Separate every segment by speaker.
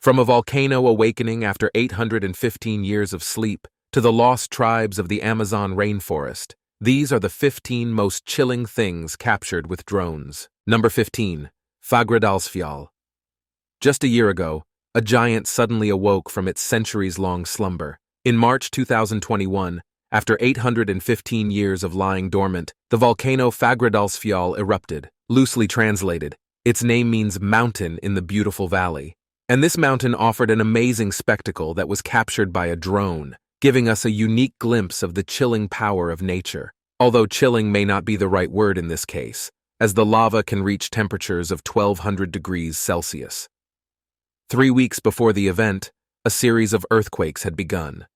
Speaker 1: From a volcano awakening after 815 years of sleep to the lost tribes of the Amazon rainforest, these are the 15 most chilling things captured with drones. Number 15. Factual. Just a year ago, a giant suddenly awoke from its centuries-long slumber. In March 2021, after 815 years of lying dormant, the volcano Factual erupted. Loosely translated, its name means mountain in the beautiful valley. And this mountain offered an amazing spectacle that was captured by a drone, giving us a unique glimpse of the chilling power of nature. Although chilling may not be the right word in this case, as the lava can reach temperatures of 1200 degrees Celsius. 3 weeks before the event, a series of earthquakes had begun.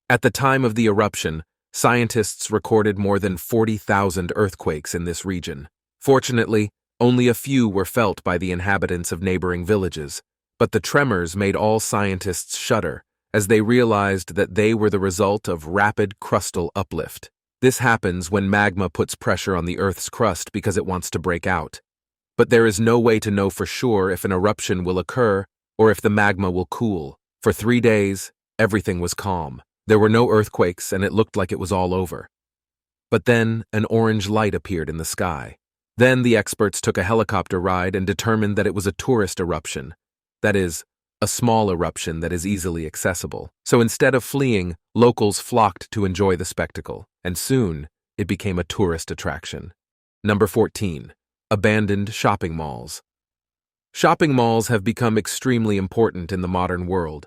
Speaker 1: At the time of the eruption, scientists recorded more than 40,000 earthquakes in this region. Fortunately, only a few were felt by the inhabitants of neighboring villages, but the tremors made all scientists shudder as they realized that they were the result of rapid crustal uplift. This happens when magma puts pressure on the Earth's crust because it wants to break out. But there is no way to know for sure if an eruption will occur or if the magma will cool. For 3 days, everything was calm. There were no earthquakes and it looked like it was all over. But then an orange light appeared in the sky. Then the experts took a helicopter ride and determined that it was a tourist eruption. That is, a small eruption that is easily accessible. So instead of fleeing, locals flocked to enjoy the spectacle, and soon it became a tourist attraction. Number 14. Abandoned shopping malls. Shopping malls have become extremely important in the modern world.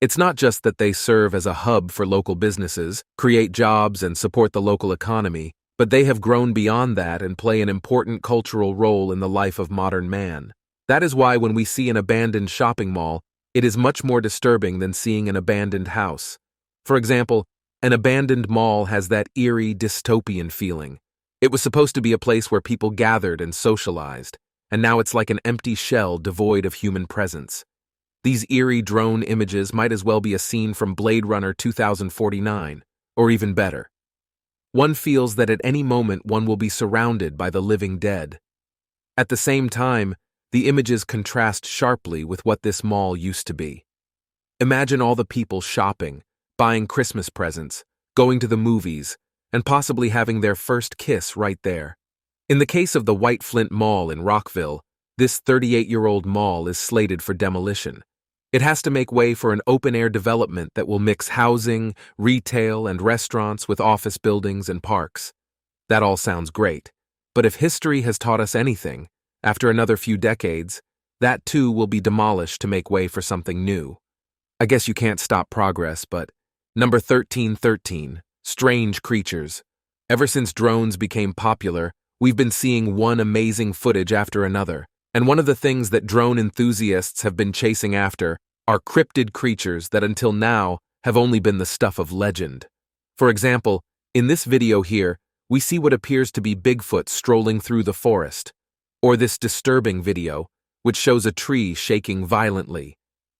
Speaker 1: It's not just that they serve as a hub for local businesses, create jobs, and support the local economy, but they have grown beyond that and play an important cultural role in the life of modern man. That is why when we see an abandoned shopping mall, it is much more disturbing than seeing an abandoned house. For example, an abandoned mall has that eerie, dystopian feeling. It was supposed to be a place where people gathered and socialized, and now it's like an empty shell devoid of human presence. These eerie drone images might as well be a scene from Blade Runner 2049, or even better. One feels that at any moment one will be surrounded by the living dead. At the same time, the images contrast sharply with what this mall used to be. Imagine all the people shopping, buying Christmas presents, going to the movies, and possibly having their first kiss right there. In the case of the White Flint Mall in Rockville, this 38-year-old mall is slated for demolition. It has to make way for an open-air development that will mix housing, retail, and restaurants with office buildings and parks. That all sounds great, but if history has taught us anything, after another few decades, that too will be demolished to make way for something new. I guess you can't stop progress, but number 1313, strange creatures. Ever since drones became popular, we've been seeing one amazing footage after another, and one of the things that drone enthusiasts have been chasing after are cryptid creatures that until now have only been the stuff of legend. For example, in this video here, we see what appears to be Bigfoot strolling through the forest, or this disturbing video, which shows a tree shaking violently.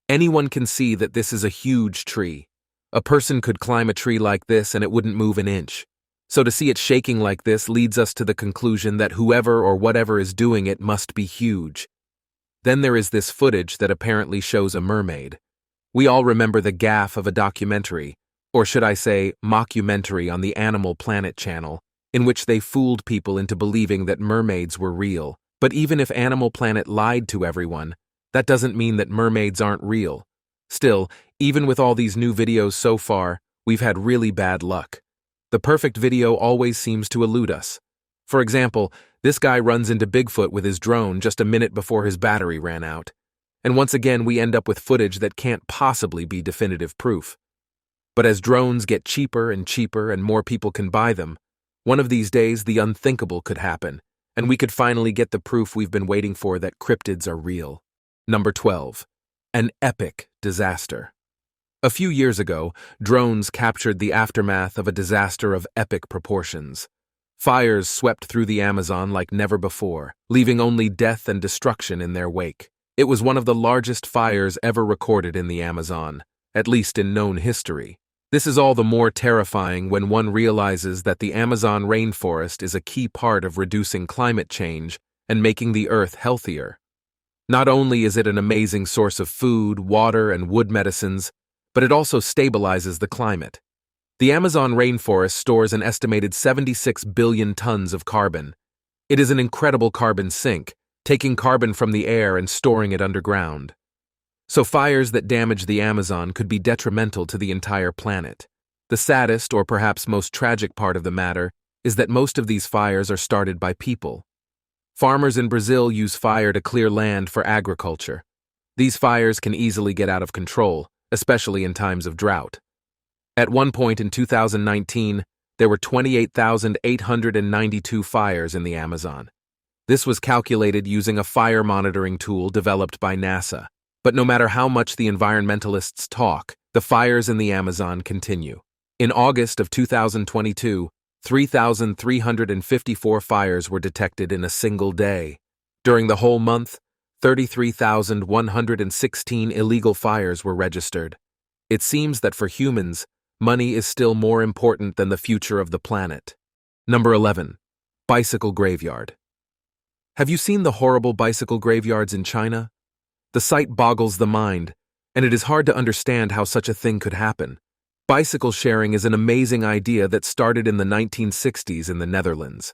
Speaker 1: Anyone can see that this is a huge tree. A person could climb a tree like this and it wouldn't move an inch. So to see it shaking like this leads us to the conclusion that whoever or whatever is doing it must be huge. Then there is this footage that apparently shows a mermaid. We all remember the gaffe of a documentary, or should I say mockumentary on the Animal Planet channel, in which they fooled people into believing that mermaids were real. But even if Animal Planet lied to everyone, that doesn't mean that mermaids aren't real. Still, even with all these new videos so far, we've had really bad luck. The perfect video always seems to elude us. For example, this guy runs into Bigfoot with his drone just a minute before his battery ran out. And once again we end up with footage that can't possibly be definitive proof. But as drones get cheaper and more people can buy them, one of these days the unthinkable could happen, and we could finally get the proof we've been waiting for that cryptids are real. Number 12. An epic disaster. A few years ago, drones captured the aftermath of a disaster of epic proportions. Fires swept through the Amazon like never before, leaving only death and destruction in their wake. It was one of the largest fires ever recorded in the Amazon, at least in known history. This is all the more terrifying when one realizes that the Amazon rainforest is a key part of reducing climate change and making the Earth healthier. Not only is it an amazing source of food, water, and wood medicines, but it also stabilizes the climate. The Amazon rainforest stores an estimated 76 billion tons of carbon. It is an incredible carbon sink, taking carbon from the air and storing it underground. So fires that damage the Amazon could be detrimental to the entire planet. The saddest, or perhaps most tragic part of the matter, is that most of these fires are started by people. Farmers in Brazil use fire to clear land for agriculture. These fires can easily get out of control, especially in times of drought. At one point in 2019, there were 28,892 fires in the Amazon. This was calculated using a fire monitoring tool developed by NASA. But no matter how much the environmentalists talk, the fires in the Amazon continue. In August of 2022, 3,354 fires were detected in a single day. During the whole month, 33,116 illegal fires were registered. It seems that for humans, money is still more important than the future of the planet. Number 11. Bicycle graveyard. Have you seen the horrible bicycle graveyards in China? The sight boggles the mind, and it is hard to understand how such a thing could happen. Bicycle sharing is an amazing idea that started in the 1960s in the Netherlands.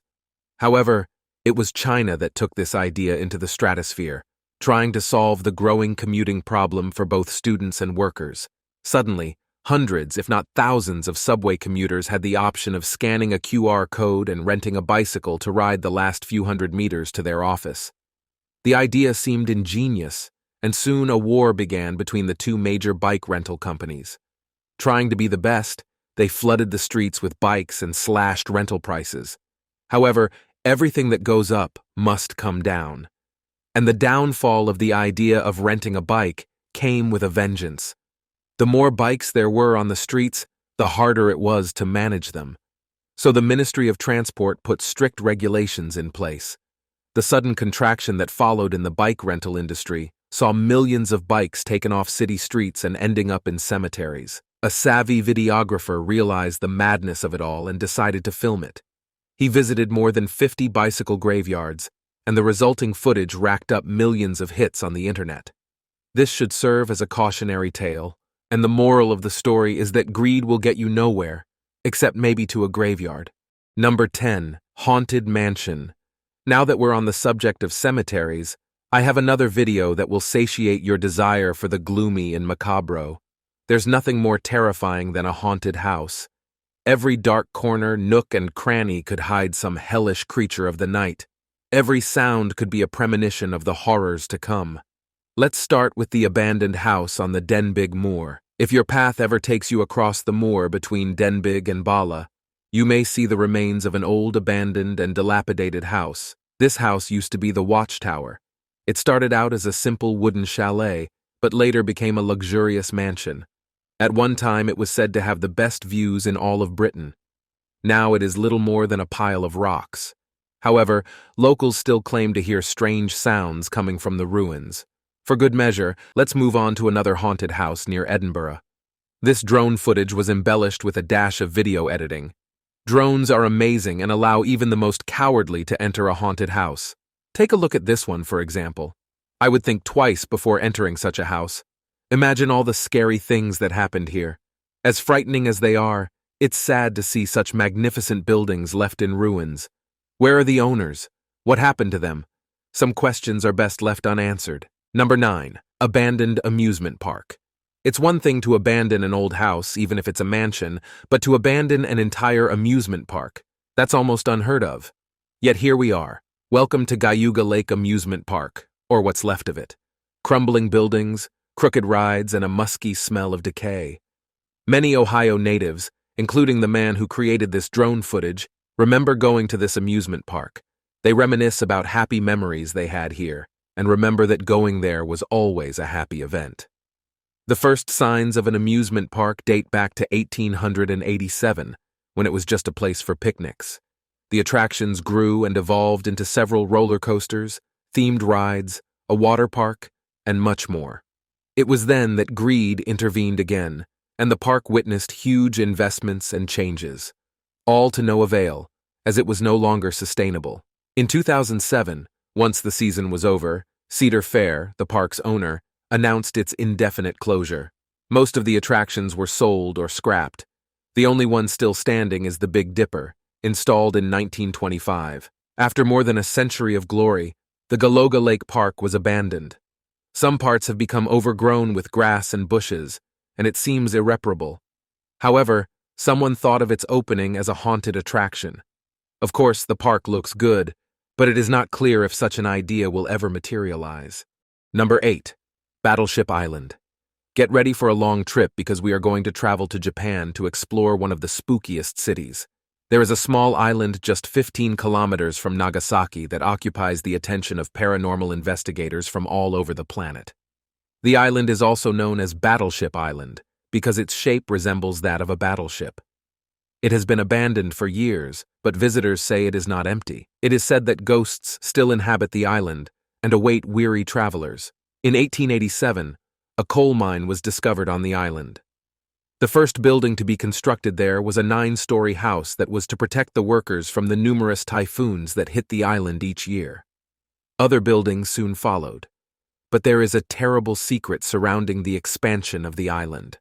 Speaker 1: However, it was China that took this idea into the stratosphere, trying to solve the growing commuting problem for both students and workers. Suddenly, hundreds, if not thousands, of subway commuters had the option of scanning a QR code and renting a bicycle to ride the last few hundred meters to their office. The idea seemed ingenious, and soon a war began between the two major bike rental companies. Trying to be the best, they flooded the streets with bikes and slashed rental prices. However, everything that goes up must come down. And the downfall of the idea of renting a bike came with a vengeance. The more bikes there were on the streets, the harder it was to manage them. So the Ministry of Transport put strict regulations in place. The sudden contraction that followed in the bike rental industry saw millions of bikes taken off city streets and ending up in cemeteries. A savvy videographer realized the madness of it all and decided to film it. He visited more than 50 bicycle graveyards, and the resulting footage racked up millions of hits on the internet. This should serve as a cautionary tale, and the moral of the story is that greed will get you nowhere, except maybe to a graveyard. Number 10. Haunted Mansion. Now that we're on the subject of cemeteries, I have another video that will satiate your desire for the gloomy and macabre. There's nothing more terrifying than a haunted house. Every dark corner, nook, and cranny could hide some hellish creature of the night. Every sound could be a premonition of the horrors to come. Let's start with the abandoned house on the Denbigh Moor. If your path ever takes you across the moor between Denbigh and Bala, you may see the remains of an old abandoned and dilapidated house. This house used to be the Watchtower. It started out as a simple wooden chalet, but later became a luxurious mansion. At one time, it was said to have the best views in all of Britain. Now it is little more than a pile of rocks. However, locals still claim to hear strange sounds coming from the ruins. For good measure, let's move on to another haunted house near Edinburgh. This drone footage was embellished with a dash of video editing. Drones are amazing and allow even the most cowardly to enter a haunted house. Take a look at this one, for example. I would think twice before entering such a house. Imagine all the scary things that happened here. As frightening as they are, it's sad to see such magnificent buildings left in ruins. Where are the owners? What happened to them? Some questions are best left unanswered. Number 9. Abandoned amusement park. It's one thing to abandon an old house, even if it's a mansion, but to abandon an entire amusement park, that's almost unheard of. Yet here we are. Welcome to Cayuga Lake Amusement Park, or what's left of it. Crumbling buildings, crooked rides, and a musky smell of decay. Many Ohio natives, including the man who created this drone footage, remember going to this amusement park. They reminisce about happy memories they had here, and remember that going there was always a happy event. The first signs of an amusement park date back to 1887, when it was just a place for picnics. The attractions grew and evolved into several roller coasters, themed rides, a water park, and much more. It was then that greed intervened again, and the park witnessed huge investments and changes, all to no avail, as it was no longer sustainable. In 2007, once the season was over, Cedar Fair, the park's owner, announced its indefinite closure. Most of the attractions were sold or scrapped. The only one still standing is the Big Dipper, installed in 1925. After more than a century of glory, the Galoga Lake Park was abandoned. Some parts have become overgrown with grass and bushes, and it seems irreparable. However, someone thought of its opening as a haunted attraction. Of course, the park looks good, but it is not clear if such an idea will ever materialize. Number 8. Battleship Island. Get ready for a long trip because we are going to travel to Japan to explore one of the spookiest cities. There is a small island just 15 kilometers from Nagasaki that occupies the attention of paranormal investigators from all over the planet. The island is also known as Battleship Island because its shape resembles that of a battleship. It has been abandoned for years, but visitors say it is not empty. It is said that ghosts still inhabit the island and await weary travelers. In 1887, a coal mine was discovered on the island. The first building to be constructed there was a 9-story house that was to protect the workers from the numerous typhoons that hit the island each year. Other buildings soon followed, but there is a terrible secret surrounding the expansion of the island.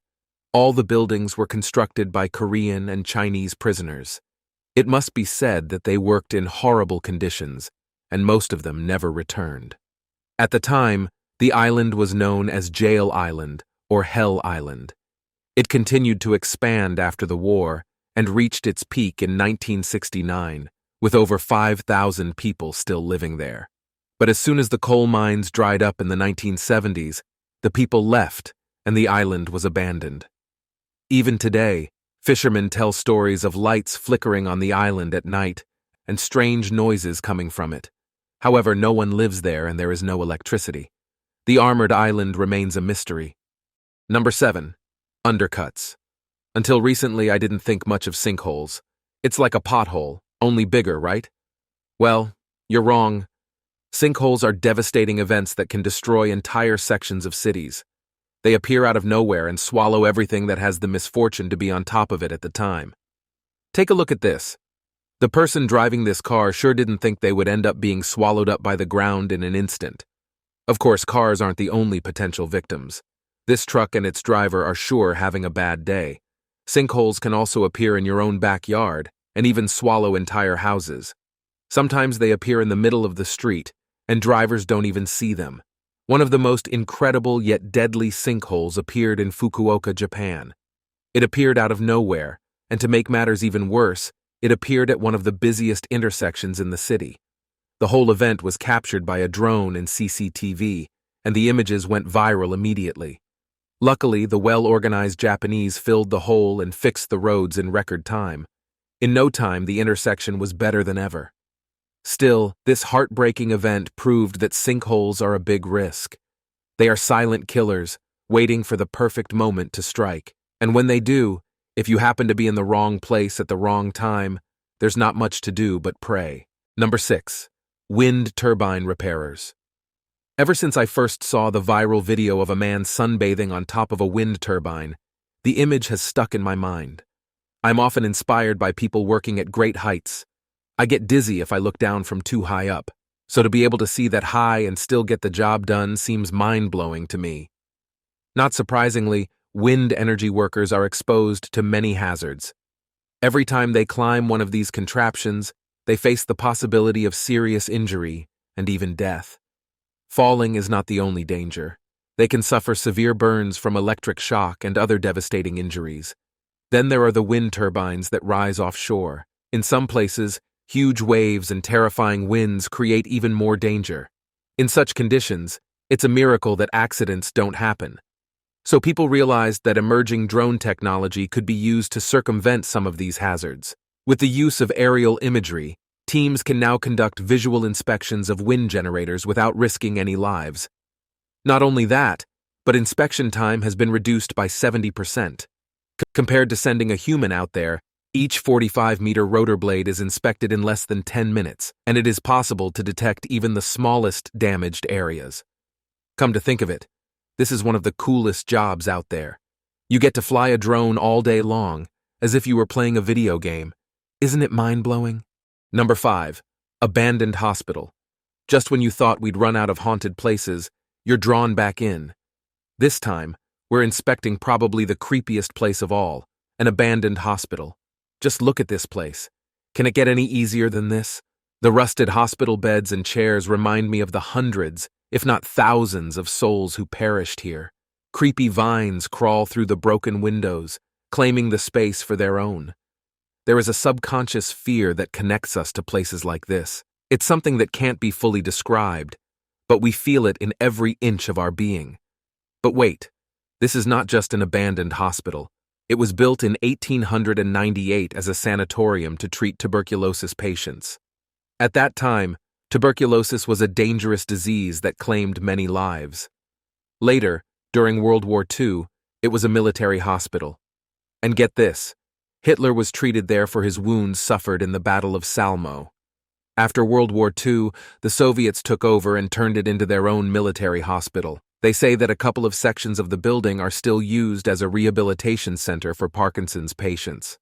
Speaker 1: All the buildings were constructed by Korean and Chinese prisoners. It must be said that they worked in horrible conditions, and most of them never returned. At the time, the island was known as Jail Island or Hell Island. It continued to expand after the war and reached its peak in 1969, with over 5,000 people still living there. But as soon as the coal mines dried up in the 1970s, the people left and the island was abandoned. Even today, fishermen tell stories of lights flickering on the island at night and strange noises coming from it. However, no one lives there and there is no electricity. The armored island remains a mystery. Number 7. Undercuts. Until recently, I didn't think much of sinkholes. It's like a pothole, only bigger, right? Well, you're wrong. Sinkholes are devastating events that can destroy entire sections of cities. They appear out of nowhere and swallow everything that has the misfortune to be on top of it at the time. Take a look at this. The person driving this car sure didn't think they would end up being swallowed up by the ground in an instant. Of course, cars aren't the only potential victims. This truck and its driver are sure having a bad day. Sinkholes can also appear in your own backyard and even swallow entire houses. Sometimes they appear in the middle of the street, and drivers don't even see them. One of the most incredible yet deadly sinkholes appeared in Fukuoka, Japan. It appeared out of nowhere, and to make matters even worse, it appeared at one of the busiest intersections in the city. The whole event was captured by a drone and CCTV, and the images went viral immediately. Luckily, the well-organized Japanese filled the hole and fixed the roads in record time. In no time, the intersection was better than ever. Still, this heartbreaking event proved that sinkholes are a big risk. They are silent killers, waiting for the perfect moment to strike. And when they do, if you happen to be in the wrong place at the wrong time, there's not much to do but pray. Number 6. Wind turbine repairers. Ever since I first saw the viral video of a man sunbathing on top of a wind turbine, the image has stuck in my mind. I'm often inspired by people working at great heights. I get dizzy if I look down from too high up, so to be able to see that high and still get the job done seems mind-blowing to me. Not surprisingly, wind energy workers are exposed to many hazards. Every time they climb one of these contraptions, they face the possibility of serious injury and even death. Falling is not the only danger. They can suffer severe burns from electric shock and other devastating injuries. Then there are the wind turbines that rise offshore. In some places, huge waves and terrifying winds create even more danger. In such conditions, it's a miracle that accidents don't happen. So people realized that emerging drone technology could be used to circumvent some of these hazards. With the use of aerial imagery, teams can now conduct visual inspections of wind generators without risking any lives. Not only that, but inspection time has been reduced by 70%. Compared to sending a human out there, each 45-meter rotor blade is inspected in less than 10 minutes, and it is possible to detect even the smallest damaged areas. Come to think of it, this is one of the coolest jobs out there. You get to fly a drone all day long, as if you were playing a video game. Isn't it mind-blowing? Number 5. Abandoned hospital. Just when you thought we'd run out of haunted places, you're drawn back in. This time, we're inspecting probably the creepiest place of all, an abandoned hospital. Just look at this place. Can it get any easier than this? The rusted hospital beds and chairs remind me of the hundreds, if not thousands, of souls who perished here. Creepy vines crawl through the broken windows, claiming the space for their own. There is a subconscious fear that connects us to places like this. It's something that can't be fully described, but we feel it in every inch of our being. But wait, this is not just an abandoned hospital. It was built in 1898 as a sanatorium to treat tuberculosis patients. At that time, tuberculosis was a dangerous disease that claimed many lives. Later, during World War II, it was a military hospital. And get this, Hitler was treated there for his wounds suffered in the Battle of Salmo. After World War II, the Soviets took over and turned it into their own military hospital. They say that a couple of sections of the building are still used as a rehabilitation center for Parkinson's patients.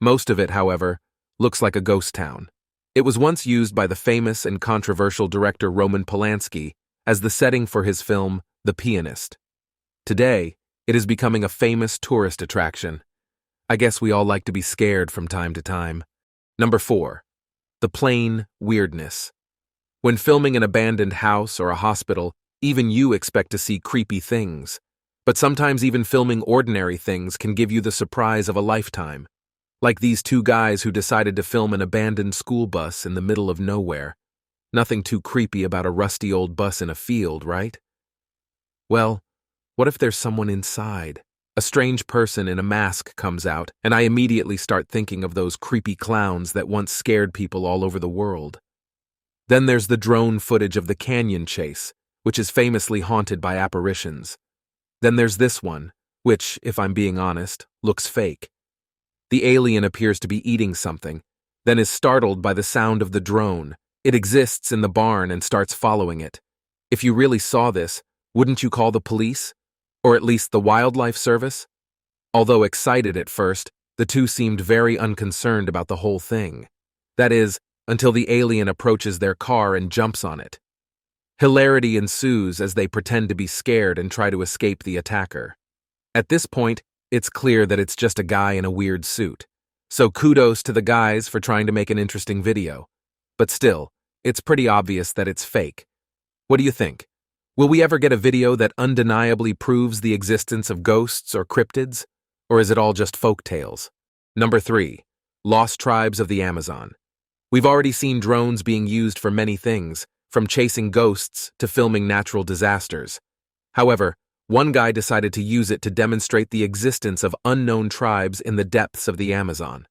Speaker 1: Most of it, however, looks like a ghost town. It was once used by the famous and controversial director Roman Polanski as the setting for his film, The Pianist. Today, it is becoming a famous tourist attraction. I guess we all like to be scared from time to time. Number 4. The plain weirdness. When filming an abandoned house or a hospital, even you expect to see creepy things. But sometimes even filming ordinary things can give you the surprise of a lifetime. Like these two guys who decided to film an abandoned school bus in the middle of nowhere. Nothing too creepy about a rusty old bus in a field, right? Well, what if there's someone inside? A strange person in a mask comes out, and I immediately start thinking of those creepy clowns that once scared people all over the world. Then there's the drone footage of the canyon chase, which is famously haunted by apparitions. Then there's this one, which, if I'm being honest, looks fake. The alien appears to be eating something, then is startled by the sound of the drone. It exists in the barn and starts following it. If you really saw this, wouldn't you call the police? Or at least the wildlife service? Although excited at first, the two seemed very unconcerned about the whole thing. That is, until the alien approaches their car and jumps on it. Hilarity ensues as they pretend to be scared and try to escape the attacker. At this point, it's clear that it's just a guy in a weird suit. So kudos to the guys for trying to make an interesting video. But still, it's pretty obvious that it's fake. What do you think? Will we ever get a video that undeniably proves the existence of ghosts or cryptids? Or is it all just folk tales? Number 3. Lost tribes of the Amazon. We've already seen drones being used for many things, from chasing ghosts to filming natural disasters. However, one guy decided to use it to demonstrate the existence of unknown tribes in the depths of the Amazon.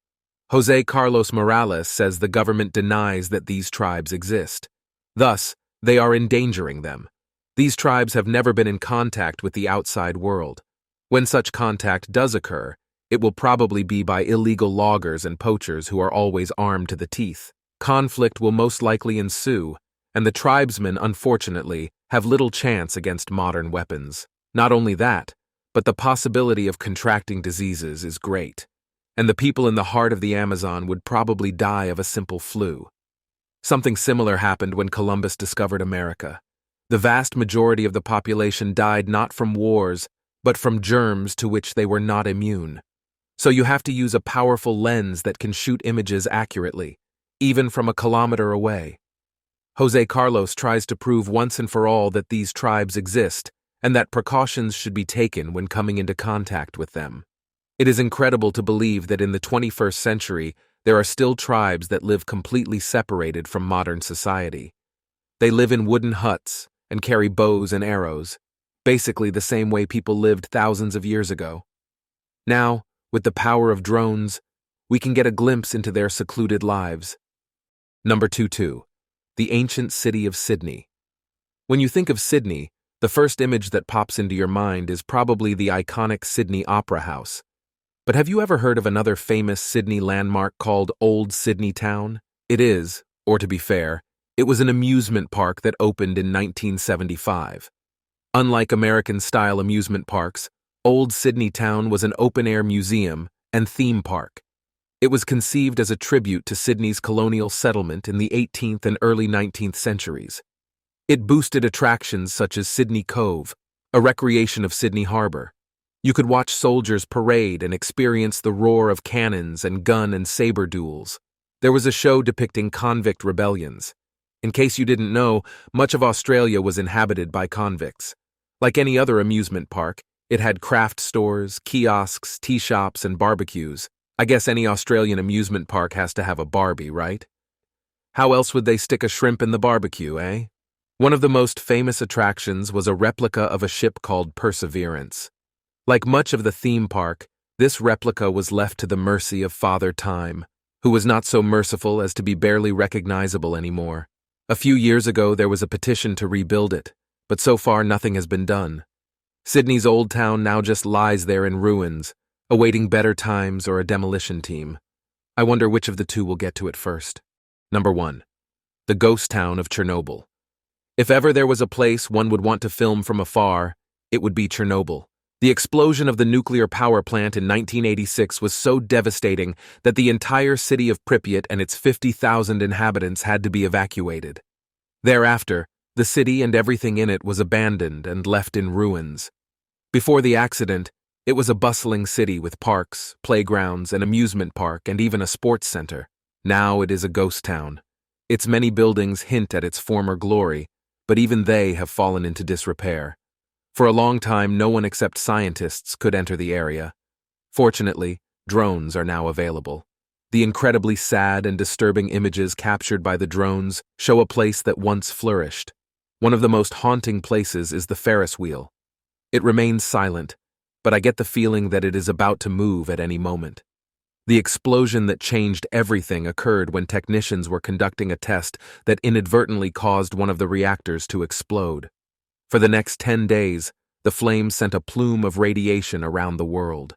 Speaker 1: Jose Carlos Morales says the government denies that these tribes exist. Thus, they are endangering them. These tribes have never been in contact with the outside world. When such contact does occur, it will probably be by illegal loggers and poachers who are always armed to the teeth. Conflict will most likely ensue, and the tribesmen, unfortunately, have little chance against modern weapons. Not only that, but the possibility of contracting diseases is great, and the people in the heart of the Amazon would probably die of a simple flu. Something similar happened when Columbus discovered America. The vast majority of the population died not from wars, but from germs to which they were not immune. So you have to use a powerful lens that can shoot images accurately, even from a kilometer away. Jose Carlos tries to prove once and for all that these tribes exist and that precautions should be taken when coming into contact with them. It is incredible to believe that in the 21st century, there are still tribes that live completely separated from modern society. They live in wooden huts and carry bows and arrows, basically the same way people lived thousands of years ago. Now, with the power of drones, we can get a glimpse into their secluded lives. Number 2. The ancient city of Sydney. When you think of Sydney, the first image that pops into your mind is probably the iconic Sydney Opera House. But have you ever heard of another famous Sydney landmark called Old Sydney Town? It is, or to be fair, it was an amusement park that opened in 1975. Unlike American-style amusement parks, Old Sydney Town was an open-air museum and theme park. It was conceived as a tribute to Sydney's colonial settlement in the 18th and early 19th centuries. It boosted attractions such as Sydney Cove, a recreation of Sydney Harbour. You could watch soldiers parade and experience the roar of cannons and gun and saber duels. There was a show depicting convict rebellions. In case you didn't know, much of Australia was inhabited by convicts. Like any other amusement park, it had craft stores, kiosks, tea shops, and barbecues. I guess any Australian amusement park has to have a Barbie, right? How else would they stick a shrimp in the barbecue, eh? One of the most famous attractions was a replica of a ship called Perseverance. Like much of the theme park, this replica was left to the mercy of Father Time, who was not so merciful as to be barely recognizable anymore. A few years ago, there was a petition to rebuild it, but so far nothing has been done. Sydney's old town now just lies there in ruins, awaiting better times or a demolition team. I wonder which of the two will get to it first. Number 1. The ghost town of Chernobyl. If ever there was a place one would want to film from afar, it would be Chernobyl. The explosion of the nuclear power plant in 1986 was so devastating that the entire city of Pripyat and its 50,000 inhabitants had to be evacuated. Thereafter, the city and everything in it was abandoned and left in ruins. Before the accident, it was a bustling city with parks, playgrounds, an amusement park, and even a sports center. Now it is a ghost town. Its many buildings hint at its former glory, but even they have fallen into disrepair. For a long time, no one except scientists could enter the area. Fortunately, drones are now available. The incredibly sad and disturbing images captured by the drones show a place that once flourished. One of the most haunting places is the Ferris wheel. It remains silent, but I get the feeling that it is about to move at any moment. The explosion that changed everything occurred when technicians were conducting a test that inadvertently caused one of the reactors to explode. For the next 10 days, the flames sent a plume of radiation around the world.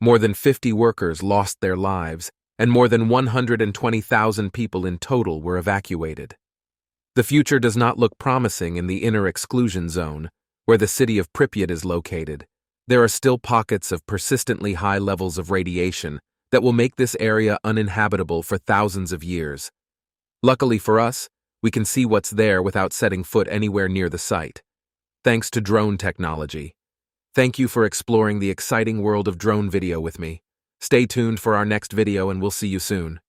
Speaker 1: More than 50 workers lost their lives, and more than 120,000 people in total were evacuated. The future does not look promising in the inner exclusion zone, where the city of Pripyat is located. There are still pockets of persistently high levels of radiation that will make this area uninhabitable for thousands of years. Luckily for us, we can see what's there without setting foot anywhere near the site. Thanks to drone technology. Thank you for exploring the exciting world of drone video with me. Stay tuned for our next video and we'll see you soon.